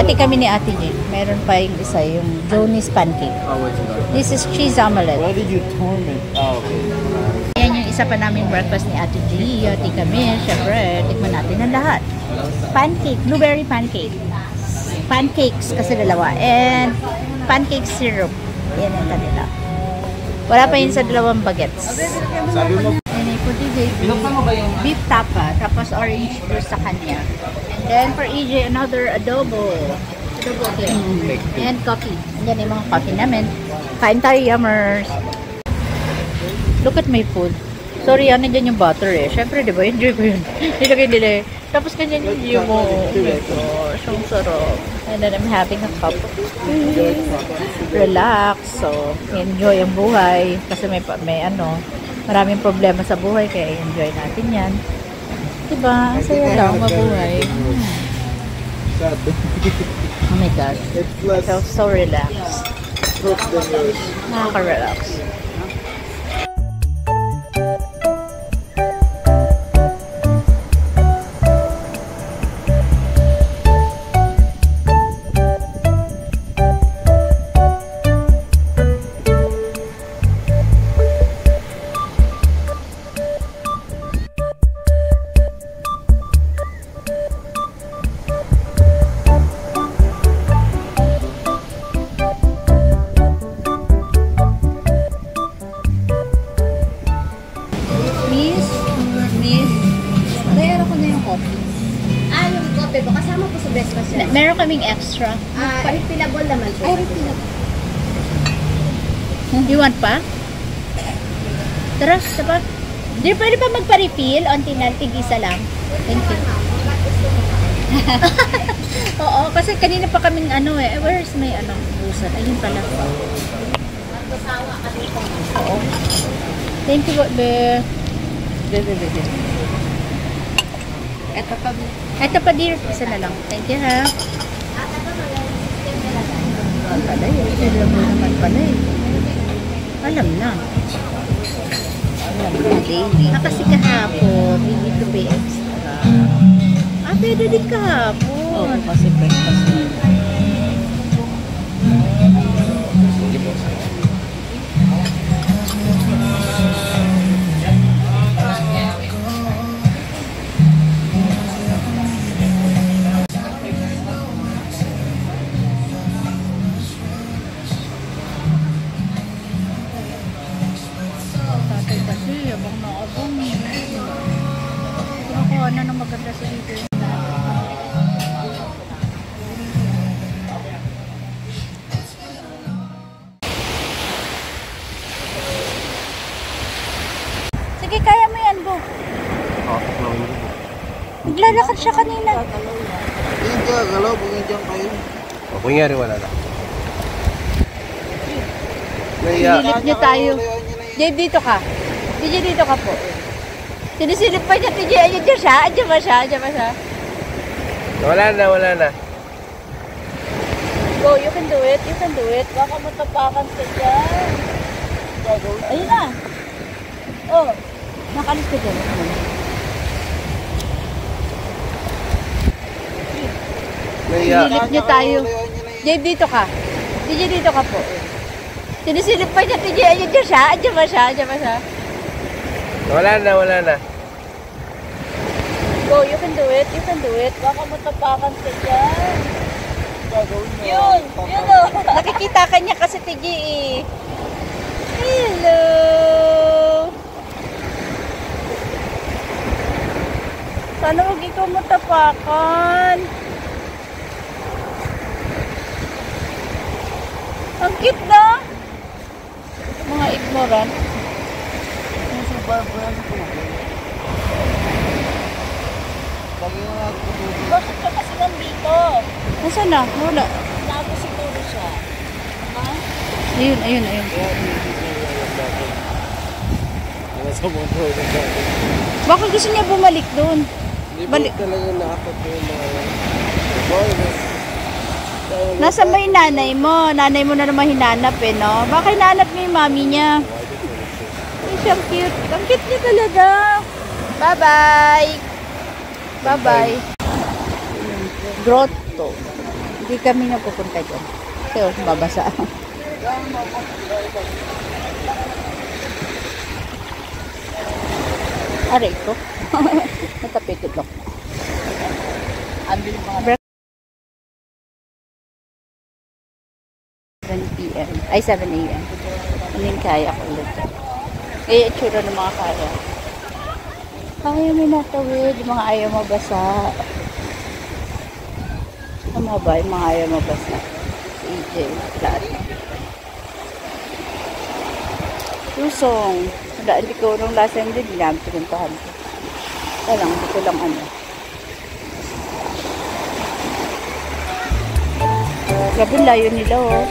Hati kami ni Ate G. Meron pa yung isa, yung Joni's pancake. This is cheese omelette. Why did you torment? Oh, okay. Yan yung isa pa namin breakfast ni Ate G. Hati kami, syempre, tikman natin ang lahat. Pancake, blueberry pancake. Pancakes kasi dalawa. And pancake syrup. Yan ang kanila. Wala pa yun sa dalawang bagets. Sabi mo, binuksan mo ba yung beef tapa, tapos orange juice sa kanya. And then for EJ, another adobo. Adobo again. And coffee. Andyan yung mga coffee namin. Kain tayo, yummers. Look at my food. Sorry, nandiyan yung butter eh. Siyempre, di ba? Enjoy ko yun. Hindi na kayo nila eh. Tapos ganyan yung view mo. Oh my gosh, ang sarap. And then I'm having a cup of tea. Relax. So, enjoy ang buhay. Kasi may maraming problema sa buhay. Kaya enjoy natin yan. Diba? Ang saya lang mabuhay. Oh my gosh. I feel so relaxed. Nakaka-relax. Kasama po sa breakfast yan. Meron kaming extra. Refillable naman po. Ay, refillable. You want pa? Tara, sabat. Di pwede ba magpa-refill? Onti na, tig-isa lang. Thank you. Oo, kasi kanina pa kaming where's my busan? Ayun pala. Oo. Thank you, be. Ito pa, dear. Isa na lang. Thank you, ha. Ang pala eh. Alam mo naman pala eh. Alam na. Alam na, daily. Kasi kahapon, we need to pay extra. Pwede din kahapon. Oo, kasi breakfast na. Ano maganda sa video sige, kaya mo yan, Bo. Naglalakad siya kanina. hindi ka galaw, bumidyan kayo. O, kunyari wala na. Sinilip niyo tayo. Dave, dito ka. DJ, dito ka po. Sinisilip pa niya, TJ. Ayun dyan siya. Andiyan ba siya? Andiyan ba siya? Wala na. Go, you can do it. You can do it. Baka matapakan ka dyan. Ayun na. Oh, nakalis ka dyan. Sinilip niyo tayo. Dave, dito ka. TJ, dito ka po. Sinisilip pa niya, TJ. Ayun dyan siya. Andiyan ba siya? Andiyan ba siya? Wala na. Go, you can do it. You can do it. Baka matapakan ka dyan. Yun o. Nakikita ka niya kasi tigi eh. Hello. Sana huwag ikaw matapakan. Ang cute na. Mga ignorant. Bakit ka kasi nandito? Nasaan na? Wala. Lago siguro siya. Ha? Ayun. Baka gusto niya bumalik doon. Balik talaga nakakot yung mga nasa may nanay mo. Nanay mo na naman hinanap eh, no? Baka hinanap niya yung mami niya. Ay, siyang cute. Ang cute niya talaga. Bye-bye. Bye-bye. Grotto. Hindi kami na pupunta dyan. So, babasa. Aray ko. Natapikitlok. Andin mga 7 p.m. Ay, 7 a.m. Hindi kaya ko ulit. Eh, itsura ng mga kaya. Kaya may natawid. Yung mga ayaw mabasa. Ano ba? Yung mga ayaw mabasa. Si EJ. Lahat. Lusong. Hindi ko nung last time din. Hindi namin pinuntahan ko. Kaya lang. Hindi ko lang ano. Grabe layo nila oh.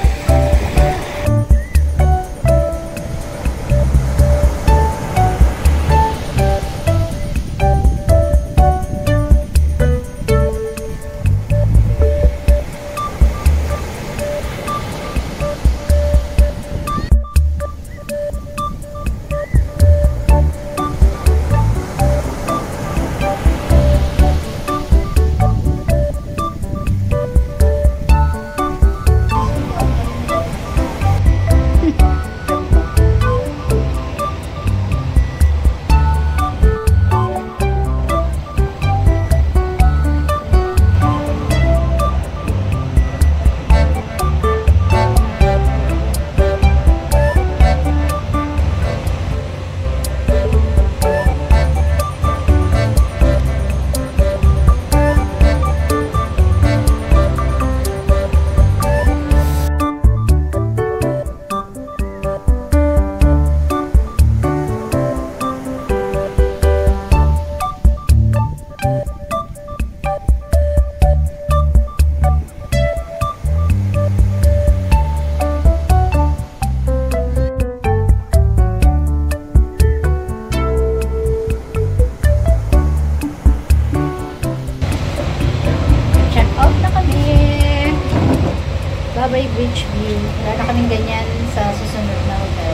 Babay Beach View. Wala na kaming ganyan sa susunod na hotel.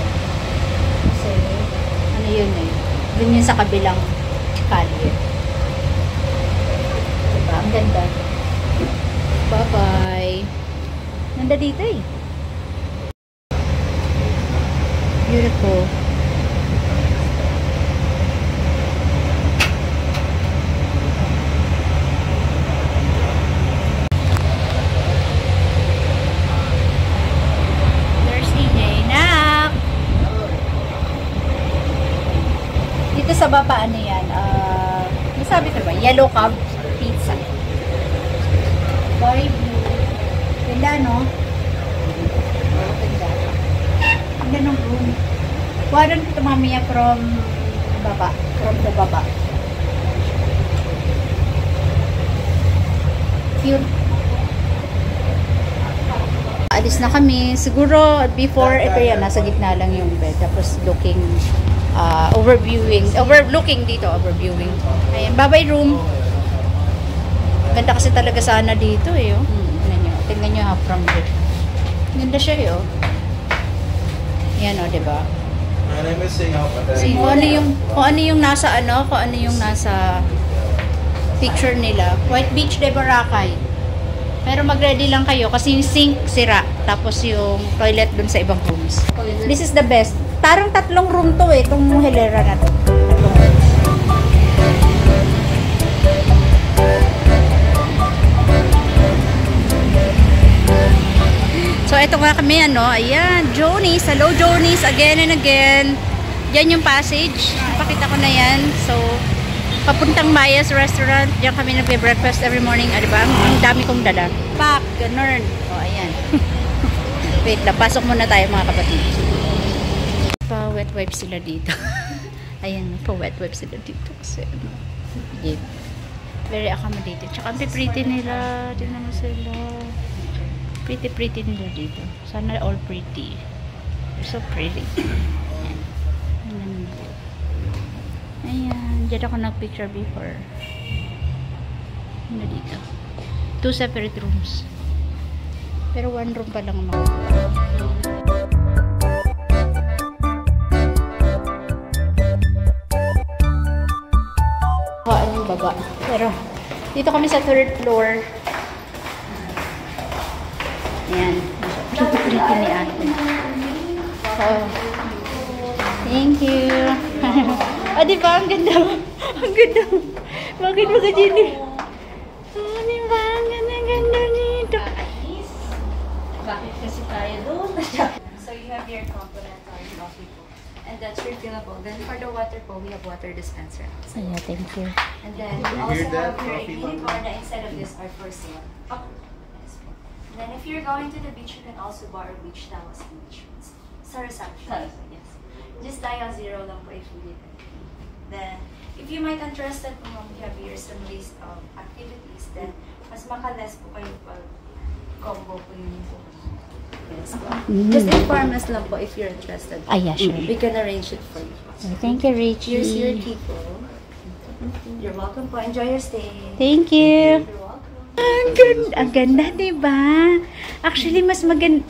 Kasi, ano yun eh. Dun yun sa kabilang kalye. Diba? Ang ganda. Bye-bye. Nanda dito eh. Beautiful. Sa baba, ano yan? Masabi ko ba? Yellow Cab Pizza. Very blue. Ganda, no? Ganda. Ganda ng room. Kuwaran ko ito mamaya from baba. From the baba. Cute. Alis na kami. Siguro, before, ito yan, nasa gitna lang yung bed. Tapos, looking overlooking dito, overviewing. Ayan, bye-bye room. Ganda kasi talaga sana dito eh, oh. Tingnan nyo from here. Ganda siya eh, oh. Yan, oh, diba? Kung ano yung nasa picture nila. White Beach de Boracay. Pero mag-ready lang kayo kasi yung sink sira. Tapos yung toilet dun sa ibang rooms. This is the best. Parang 3 room to eh, itong hilera na to. 3 rooms. So, ito nga kami, ano, ayan, Joni's. Hello, Joni's, again and again. Yan yung passage. Napakita ko na yan. So, papuntang Maya's Restaurant. Diyan kami nagbe-breakfast every morning. Ano ba? Ang dami kong dala. Pack, ganun. O, ayan. Wait lang, pasok muna tayo mga kapatid. Pa-wet wipe sila dito. Ayan, pa-wet wipe sila dito. Kasi, ano, yeah. Very accommodated. Tsaka, ang pretty nila. Tingnan mo sila. Pretty nila dito. Sana all pretty. They're so pretty. Ayan. Ayan. Diyan ako nag-picture before. Ano dito? 2 separate rooms. Pero 1 room pa lang makukuha. Yung baba. Pero dito kami sa 3rd floor. Ayan. Super pretty ni ate. Oh. Thank you. Diba? Ang ganda. Ang ganda. Bakit ba ka Jenny? Diba? Ang ganda nito. Bakit kasi tayo doon? So you have your complimentary coffee po. And that's refillable. Then for the water po, we have water dispenser. Ayan, thank you. And then we also have your unicorn na instead of this are for sale. Yes po. And then if you're going to the beach, you can also borrow beach towels and beach ones. Sa reception. Yes. Just dial 0 lang po if you need it. Then, if you might interested po we have here some list of activities, then mas makaless po kayo pag combo po yun po. Yes po. Just inform us lang po if you're interested. Yeah, sure. We can arrange it for you. Thank you, Richie. Here's your key po. You're welcome po. Enjoy your stay. Thank you. You're welcome. Ang ganda, diba? Actually, mas maganda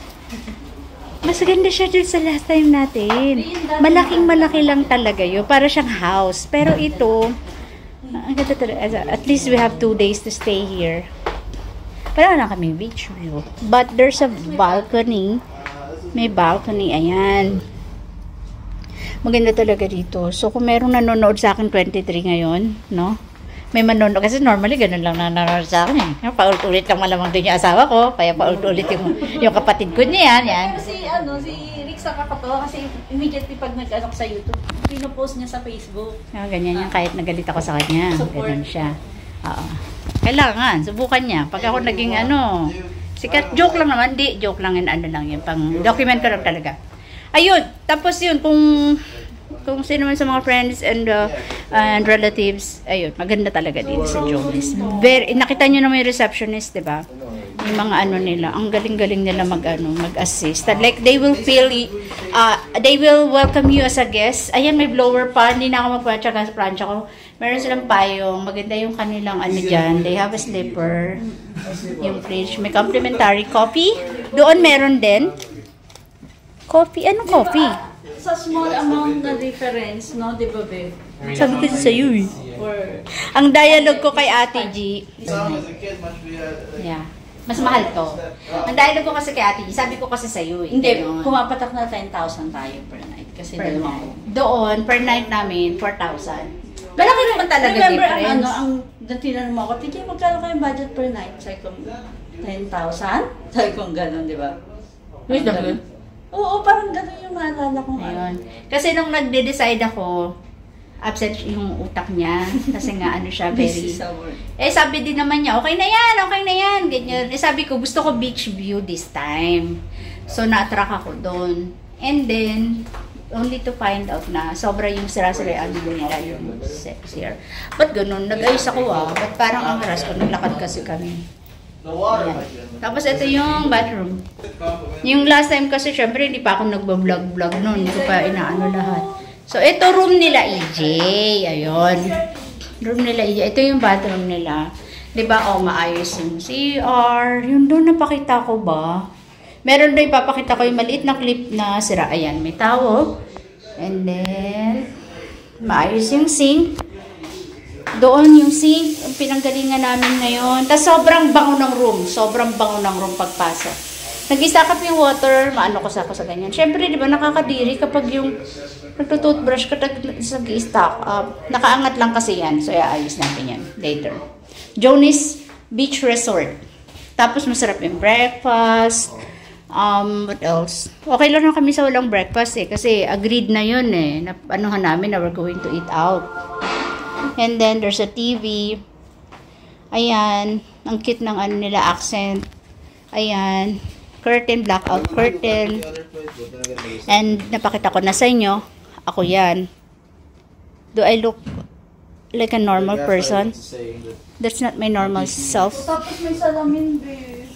siya dun sa last time natin. Malaking-malaki lang talaga yun. Para siyang house. Pero ito, ang ganda talaga. At least we have 2 days to stay here. Wala na kami beach view. But there's a balcony. May balcony. Ayan. Maganda talaga dito. So, kung merong nanonood sa akin 23 ngayon, no? May manonood. Kasi normally, ganun lang nanonood sa akin eh. Paulit-ulit lang malamang din yung asawa ko. Kaya paulit-ulit yung kapatid ko niya. Yan. Si Rick sa kakatawa kasi immediately pag nag-ano sa YouTube, pinopost niya sa Facebook. Ganyan yan. Kahit nagalit ako sa kanya. Support. Ganun siya. Oo. Kailangan. Subukan niya. Pag ako naging sikat, joke lang naman. Di, joke lang yun. Ano lang yun. Pang document ko lang talaga. Ayun. Tapos yun, kung sino man sa mga friends and relatives, ayun, maganda talaga dito sa Jolis. Nakita nyo naman yung receptionist, di ba? Yung mga nila, ang galing-galing nila mag-assist. Like, they will they will welcome you as a guest. Ayan, may blower pa, hindi na ako magpapatsa sa plancha ko. Meron silang payong, maganda yung kanilang dyan. They have a slipper, yung fridge. May complimentary coffee. Doon meron din. Coffee, anong coffee? Sa small amount na difference, no? Di ba, babe? Sabi ko sa'yo eh. Or, Ang dialogue ko kay Ate G. Yeah. Mas mahal to. Ang dialogue ko kasi kay Ate G, sabi ko kasi sa'yo eh. hindi, Ganon. pumapatak na 10,000 tayo per night. Kasi Per dalawang night. Doon, per night namin, 4,000. Malaki naman talaga Remember, difference. ang tinanong mo ako, Titi, magkano kayong budget per night? Sabi ko, 10,000? Sabi ko, gano'n, di ba? Wait, Ganun. Oo, parang gano'n yung naalala ko. Ayun. Kasi nung nagde-decide ako, absent yung utak niya. Kasi nga siya, Busy very... sa work. Sabi din naman niya, okay na yan, ganyan. Sabi ko, gusto ko beach view this time. So, na-attract ako doon. And then, only to find out na sobra yung sira-sira nila yung sexier. Ba't ganun? Nag-ayos ako Ba't parang ang haras ko? Naglakad kasi kami. Ayan. Tapos ito yung bathroom. Yung last time kasi syempre hindi pa ako nagbablog-vlog noon. Hindi ko pa inaano lahat. So ito room nila EJ. Ayun. Room nila EJ. Ito yung bathroom nila. Diba? Maayos yung CR. Yun doon napakita ko ba? Meron doon ipapakita ko yung maliit na clip na sira. Ayan. May towel. And then maayos yung sink. Doon yung sink, ang pinanggalingan namin ngayon. Tapos sobrang bango ng room. Sobrang bango ng room pagpasok. Nag-stack up yung water, maano ko sa ganyan. Siyempre, di ba, nakakadiri kapag yung nagtutoothbrush ka nag-stack up. Nakaangat lang kasi yan. So, iayos natin yan later. Jonis Beach Resort. Tapos, masarap yung breakfast. What else? Okay lang na kami sa walang breakfast kasi agreed na yun na anuhan namin na we're going to eat out. And then, there's a TV. Ayan. Ang cute ng nila accent. Ayan. Curtain, blackout curtain. And, napakita ko na sa inyo. Ako yan. Do I look like a normal person? That's not my normal self. Tapos may salamin, babe.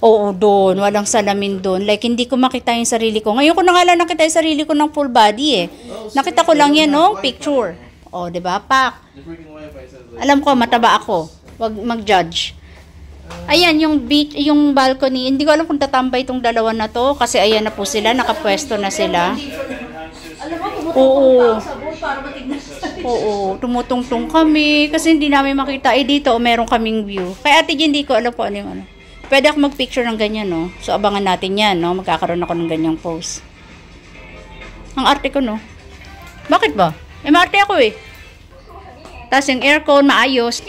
Oo, doon. Walang salamin doon. Like, hindi ko makita yung sarili ko. Ngayon ko na nga lang nakita yung sarili ko ng full body Nakita ko lang yan, picture. O, diba? Pak. Alam ko, mataba ako. Wag mag-judge. Ayan, yung balcony. Hindi ko alam kung tatambay itong dalawa na to. Kasi ayan na po sila. Nakapwesto na sila. Alam mo, Oo. sa board para matignan sa Oo, tumutungtong kami. Kasi hindi namin makita. Dito, meron kaming view. Kaya ate, hindi ko alam po ano yung ano. pwede ako mag-picture ng ganyan, no? So, abangan natin yan, no? Magkakaroon ako ng ganyang pose. Ang arte ko, no? Bakit ba? Maarte ako, eh. Tapos yung aircon, maayos.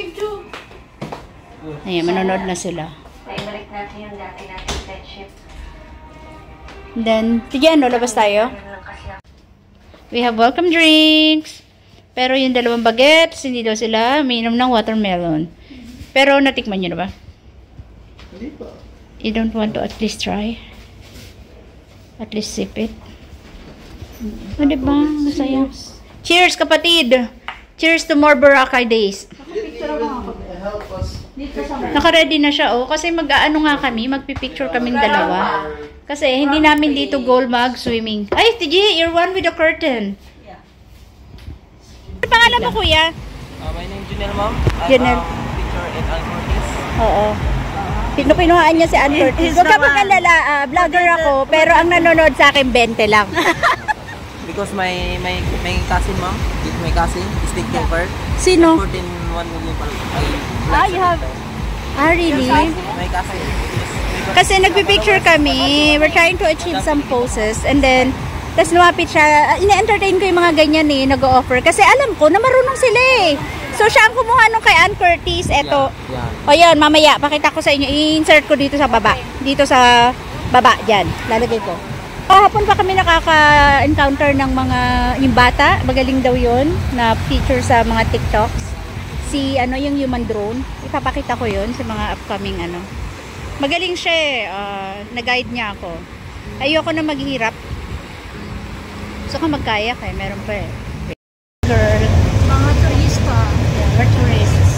Ayan, manonood na sila. Balik natin yung dati natin friendship. Then, sige, ano, labas tayo? We have welcome drinks. Pero yung dalawang bagets, hindi daw sila umiinom ng watermelon. Pero natikman nyo na ba? Hindi pa. You don't want to at least try? At least sip it? O, diba? Masaya. Cheers, kapatid! Cheers to more Boracay days. Help us. Naka-ready na siya, oh. Kasi mag-ano nga kami, magpipicture kaming dalawa. Kasi hindi namin dito goal mag-swimming. Ay, TG, you're one with the curtain. Ano pangalan mo, kuya? My name is Junel, ma'am. Junel. Picture in Alcortis. Oo. Pinupinuhaan niya si Ann Curtis. Huwag ka mag-alala, vlogger ako, pero ang nanonood sa akin, 20 lang. Because my cousin, ma'am. My cousin is taking part. Sino? 14 1 million pala. You have... really? My cousin. Kasi nagpipicture kami, we're trying to achieve some poses, and then, tas lumapit siya, ina-entertain ko yung mga ganyan eh, nag-o-offer. Kasi alam ko na marunong sila eh. So, siya ang kumuha nung kay Ann Curtis, eto. Yeah. O yun, mamaya, pakita ko sa inyo, i-insert ko dito sa baba. Dito sa baba, dyan. Lalagay ko. Hapon pa kami nakaka-encounter ng mga, yung bata, magaling daw yun, na feature sa mga TikToks. Si, yung human drone, ipapakita ko yun sa mga upcoming, Magaling siya eh, nag-guide niya ako. Ayoko na maghirap. So, kung magkayak eh, meron pa eh. Girl. Mga turista. Yeah, we're tourists.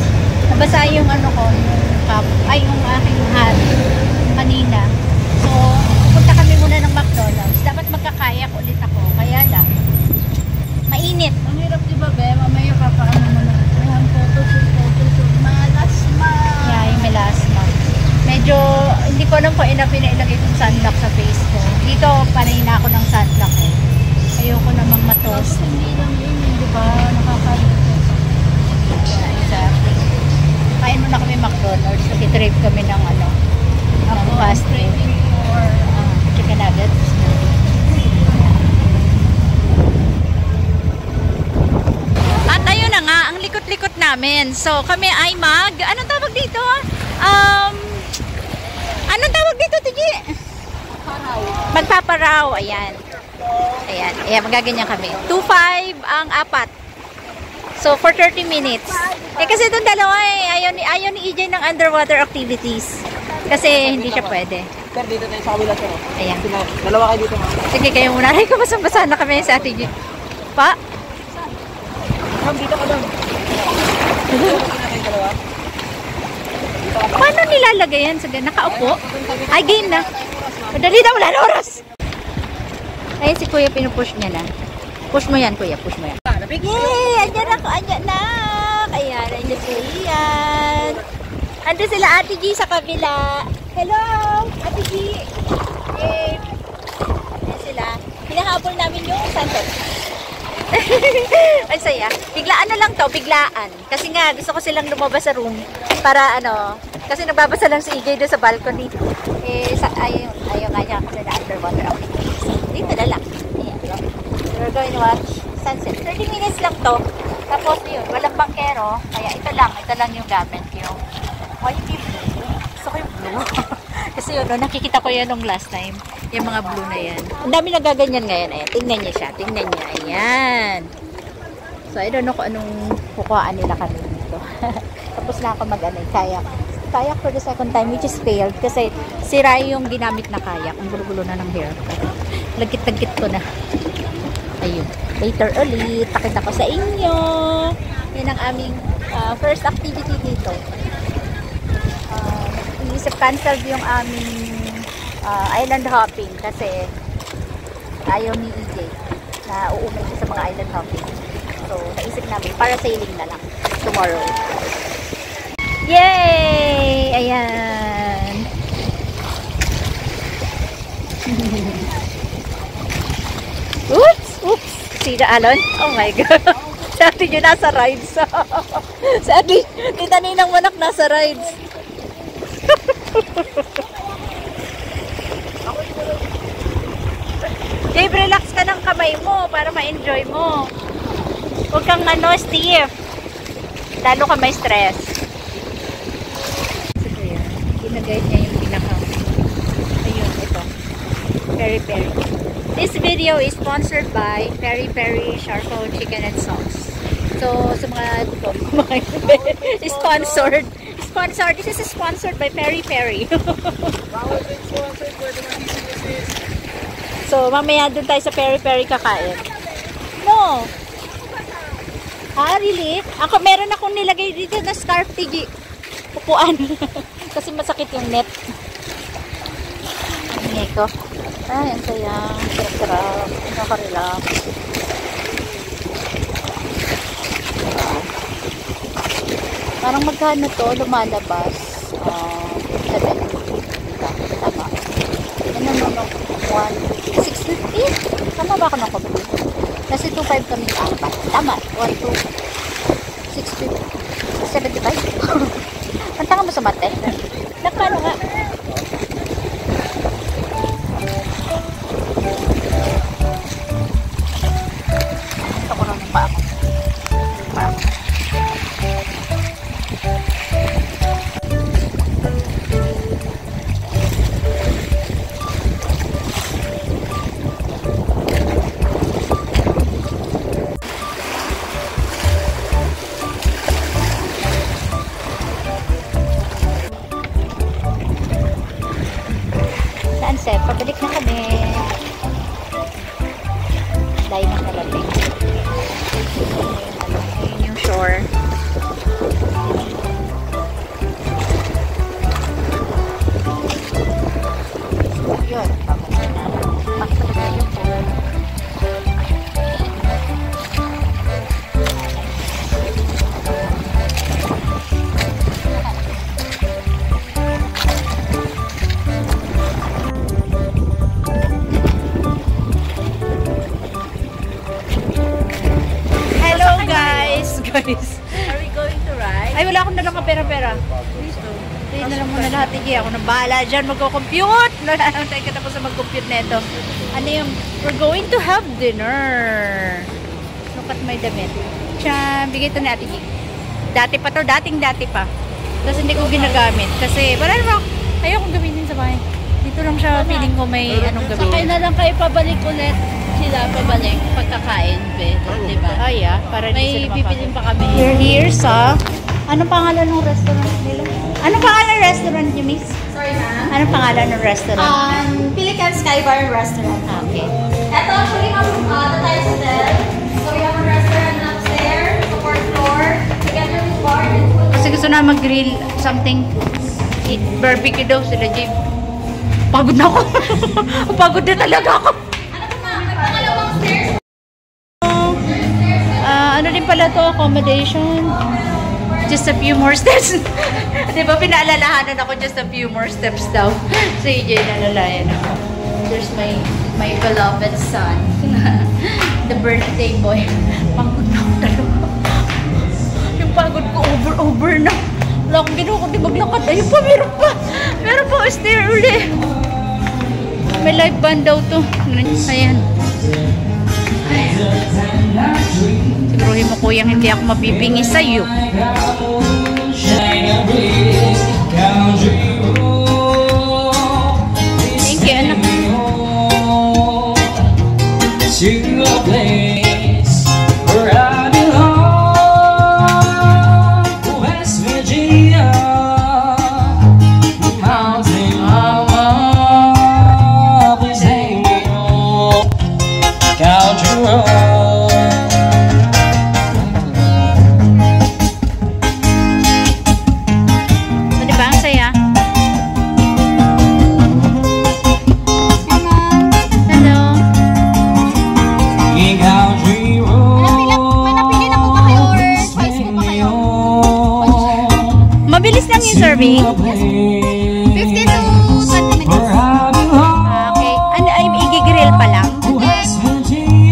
Nabasa yung ko, yung cup, yung aking hat kanina. So, pupunta kami muna ng McDonald's. Dapat magkakayak ulit ako. Kaya lang, mainit. Ang hirap diba, be? Mamaya papaano mo na. Ayan, photoshoot. Malasma. Yeah, yung melasma. Medyo, hindi ko alam kung pinailagay kong sunblock sa face ko. Dito, panay na ako ng sunblock eh. Ayoko namang matos. Tapos hindi lang yun, di ba? Nakakaluto. Yeah, exactly. Kain muna kami McDonald's. Nag-trip kami ng ng fast food. For Chicken nuggets. At ayun na nga, ang likot-likot namin. So, kami ay anong tawag dito? Anong tawag dito, Tigi? Magpaparaw. Ayan. Ayan, magaganyan kami. 2.5 ang apat. So, for 30 minutes. Kasi itong dalawa ayaw ni EJ ng underwater activities. Kasi hindi siya pwede. Sir, dito tayo sa kabila, sir. Ayan. Dalawa kayo dito, ma'am. Sige, kayo muna. Ay, kabasang-basa na kami sa ating pa. Ma'am, dito ka lang. Dalawa. Paano nilalagay yan? Sige, nakaupo? Ay, game na. Madali na, wala na oras. Ayun si Kuya, pinupush niya na. Push mo yan, Kuya. Push mo yan. Yay! Andyan ako. Andyan na. Ayan, andyan si Ian. Andyan sila Ate G sa kabila. Hello, Ate G. Yay! Ayan sila. Hinahabol namin yung sunset. Ay, saya. Biglaan na lang to, biglaan. Kasi nga, gusto ko silang lumabas sa room para kasi nagbabasa lang si EJ doon sa balcony. Ayaw nga niya kasi na underwater activities. Dito na lang. Ayan. We're going to watch sunset. 30 minutes lang to. Tapos yun, walang bangkero. Kaya ito lang yung gamit. Yung blue. Gusto ko yung blue. Kasi yun, nakikita ko yan nung last time. Yung mga blue na yan. Ang dami nagaganyan ngayon. Ayan, tingnan niya siya. Tingnan niya. Ayan. So, I don't know kung anong kukuhaan nila kami dito. Tapos na ako kayak. Kayak for the second time, which is failed. Kasi sira yung ginamit na kayak. Ang gulo-gulo na ng hair. Lagkit-lagkit ko na. Ayun. Later ulit. Pakita ko sa inyo. Yan ang aming first activity dito. Inisip cancelled yung aming island hopping kasi ayaw ni EJ na uumay siya sa mga island hopping. So, naisip namin, para sailing na lang tomorrow. Yay! Ayan. Oops! Oops! See the Alon? Oh my God! Si Ate yun nasa rides. Si Ate, Tita Ninang Manak nasa rides. Dave, relax ka ng kamay mo para ma-enjoy mo. Huwag kang stiff. Lalo ka may stress. So, yan. Ginagayad niya yung pinakang. Ayun, ito. Peri Peri. This video is sponsored by Peri Peri Charcoal Chicken and Sauce. So, sa mga sponsored. This is sponsored by Peri Peri. So, mamaya dun tayo sa Peri Peri kakain. No. Ah, really? Meron akong nilagay dito na scarf tigi. Upuan. Kasi masakit yung net. Ano ito? Ay, ang sayang. Sarap-sarap. Nakaka-relax. Parang magkano to lumalabas? 7. Tama. Ano, 650? Tama ba ako ng kapatid? Kasi 2.5 kami na apat. Tama. 1, 2, 650. 75? Ang tanga mo sa mate. Nakano nga? Gusto ko lang pa ako. Pabalik na kami. Dahil na nalating. Ayun yung shore. Yun. Pasok na yung pool. Are we going to ride? Ay, wala akong dalang pera-pera. Dito. Hindi na lang muna lahat. Hindi ako nang bahala dyan. Magko-compute. Tayo ka tapos sa mag-compute neto. Ano yung, we're going to have dinner. Look at my damit. Tiyan, bigay ito ni Ate G. Dati pa to. Dating-dati pa. Tapos hindi ko ginagamit. Kasi, wala naman. Ayokong gamitin sa bahay. Dito lang siya. Feeling ko may anong gamitin. Sakay na lang kayo pabalik ulit. Sila pabalik pagkakain, diba? Oh yeah, para may pipilin pa kami. We're here sa... Anong pangalan ng restaurant nila? Anong pangalan ng restaurant niyo, miss? Sorry, ma'am. Anong pangalan ng restaurant? Pelican Sky Bar Restaurant. Okay. Ito actually the Thai hotel. So we have a restaurant upstairs, the fourth floor, together with bar and food. Kasi gusto na mag-grill something. Eat barbecue daw sila, Jim. Pagod na ako. Pagod na talaga ako. Ano din pala to, accommodation. Just a few more steps. Di ba pinaalalahanan ako just a few more steps daw. So EJ, nalalayan ako. There's my beloved son. The birthday boy. Pagod na ako talaga. Yung pagod ko over na. Wala akong ginawa kundi maglakad. Ayun pa, meron pa. Meron pa, stair uli. May live band daw to. Ayan. Siguruhin mo kuyang hindi ako mabibingi sa'yo. Thank you, anak. West Virginia, mountain mama, please take me home. Country road. Mabilis lang yung serving. 15 to 20 minutes. Okay. Ano, ay i-grill pa lang?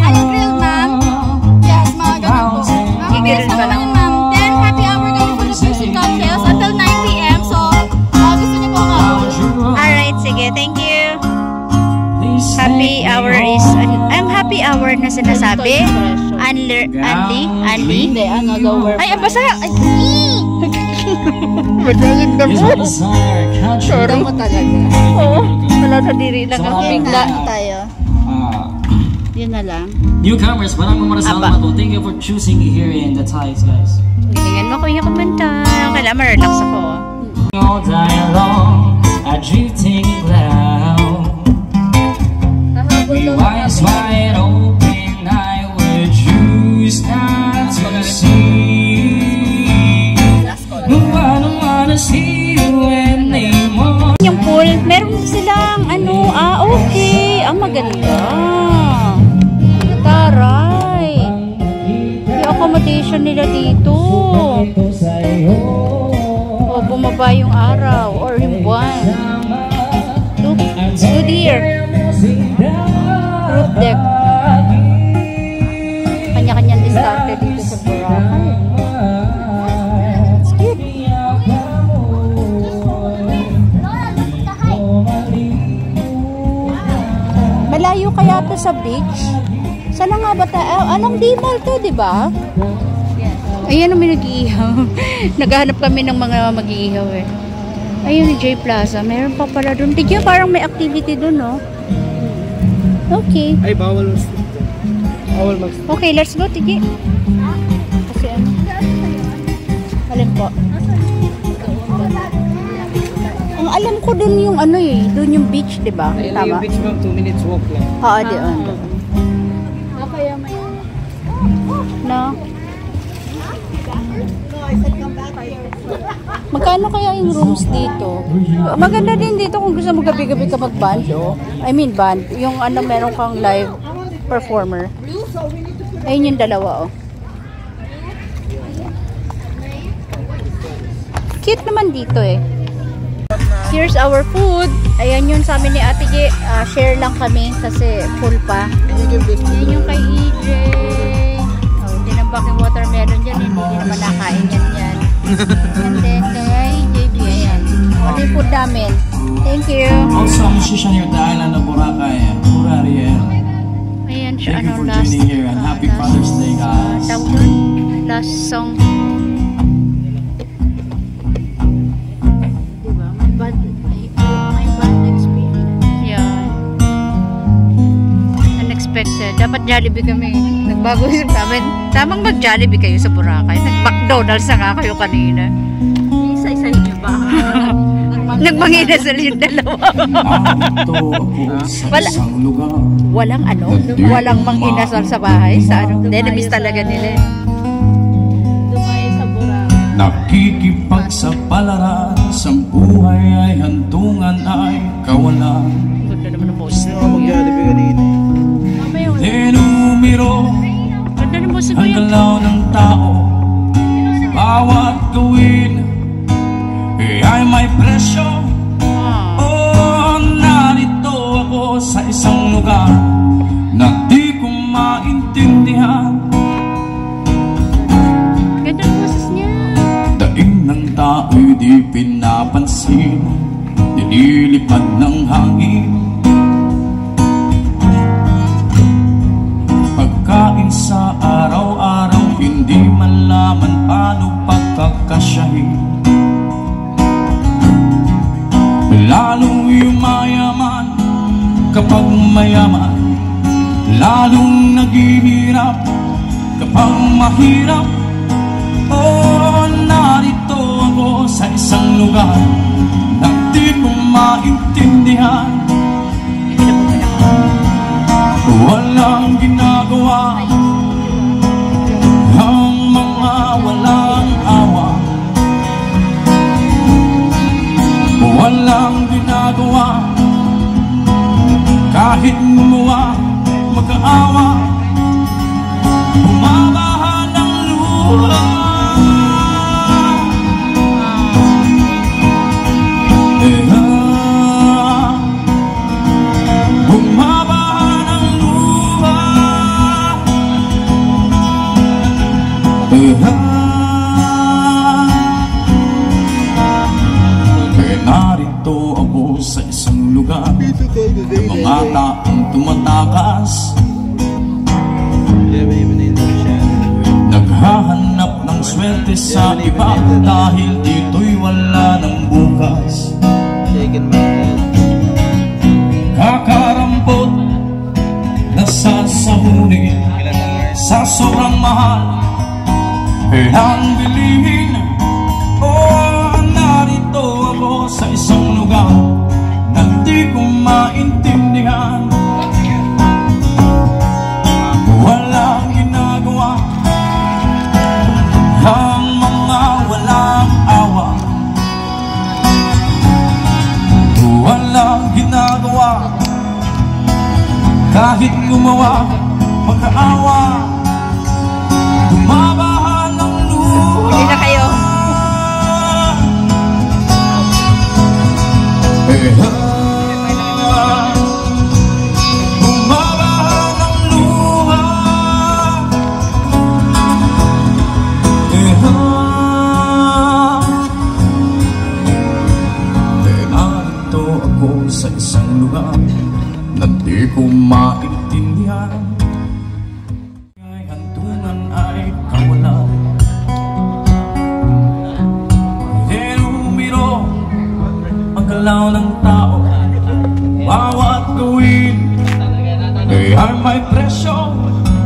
Ano grilled, ma'am? Yes, mga ganun po. I-grill pa lang. Then, happy hour kami for the music cocktails until 9 p.m. So, gusto niyo po sinasabi? Anli? Hindi, ano, lower Ay, ang basa! Ay, Magaling na po. Sorry mo talaga. oo. Wala sa diri lang ako. Bigla tayo. Yun na lang. Newcomers, maraming maraming po. Thank you for choosing here in the Thais, guys. Galingan mo kuya kumanta. Kailangan ma-relax ako. All day long, I drifting cloud. Eyes wide open, I would choose not to see. No, I don't wanna see you anymore. Yung pool, meron silang ano, okay. Ang maganda. Taray. Yung accommodation nila dito. O, bumaba yung araw or yung buwan. Look, good here. Roof deck. Kanya-kanyang diskarte dito sa Boracay. It's cute. Malayo kaya to sa beach? Sana nga ba tayo? Anong D-Mall to, di ba? Ayan ang may nag-iihaw. Naghahanap kami ng mga mag-iihaw eh. Ayun, J Plaza. Meron pa pala doon. Tigyan, parang may activity doon, no? Okay. Ay, bawal mag Bawal mag Okay, let's go, Tigi. Kasi ano? Alin po? Ang alam ko doon yung ano eh. Doon yung beach, di ba? Ayun Tama? yung beach, ma'am. 2 minutes walk lang. Oo, doon. No? Magkano kaya yung rooms dito? Maganda din dito kung gusto mo gabi-gabi ka mag-band, oh. I mean band. Yung ano, meron kang live performer. Ayun yung dalawa, oh. Cute naman dito, eh. Here's our food. Ayan yun sa amin ni Ate G. Share lang kami kasi full pa. Ayan yung kay EJ. Oh, tinambak yung watermelon dyan. Hindi naman nakain yan. And then kay JB, ayan. Ano yung food namin? Thank you. Also, musician here at the island of Boracay, Ariel. Ayan siya, Thank you ano, for last. tuning here and happy Father's Day, guys. Tawag doon, last song. Diba? May bad experience. Yeah. Unexpected. Dapat Jollibee kami. Nagbago isip namin. Tamang mag-Jollibee kayo sa Boracay. Nag-McDonald's na nga kayo kanina. Isa-isa niyo ba? Nagmanginasal yung dalawa. Wala. Walang ano? Walang manginasal sa bahay? Sa ano? Nemiss talaga nila. Dumayo sa Boracay. Nakikipagsapalaran sa buhay ay hantungan ay kawalan. Ganda naman ang boss. Mag-Jollibee kanina. Dinumiro Ganda ng boss ko ang yan. galaw ng tao. Bawat gawin ay may presyo. Oh, narito ako sa isang lugar na di ko maintindihan. Ganda ng boses niya. Daing ng tao'y di pinapansin, nililipad ng hangin. Pagkain sa araw-araw, hindi malaman paano pagkakasyahin. Lalong yumayaman kapag mayaman, lalong naghihirap kapag mahirap. Oh, narito ako sa isang lugar na di ko maintindihan. Walang ginagawa ang mga walang awa. Walang ginagawa kahit gumawa mag-aawa. Bumabaha ng luha. Bumabaha ng luha. Narito ako sa isang lugar, mga taong tumatakas. Naghahanap ng swerte sa iba dahil dito'y wala ng bukas. Kakarampot nasasahunin sa sobrang mahal ang bilihin. Oh, narito ako sa isang lugar na di ko maintindihan. Walang ginagawa ang mga walang awa. Walang ginagawa kahit gumawa magkaawa. Tumabahan ng luha. Hindi na kayo. Tumabahan ng luha. Narito ako sa isang lugar na di ko maintindihan. Hantungan ay kawalan. Hinumiro ang galaw ng tao. Bawat gawin ay may presyo.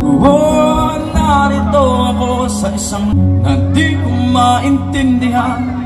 Oh, narito ako sa isang na di ko maintindihan.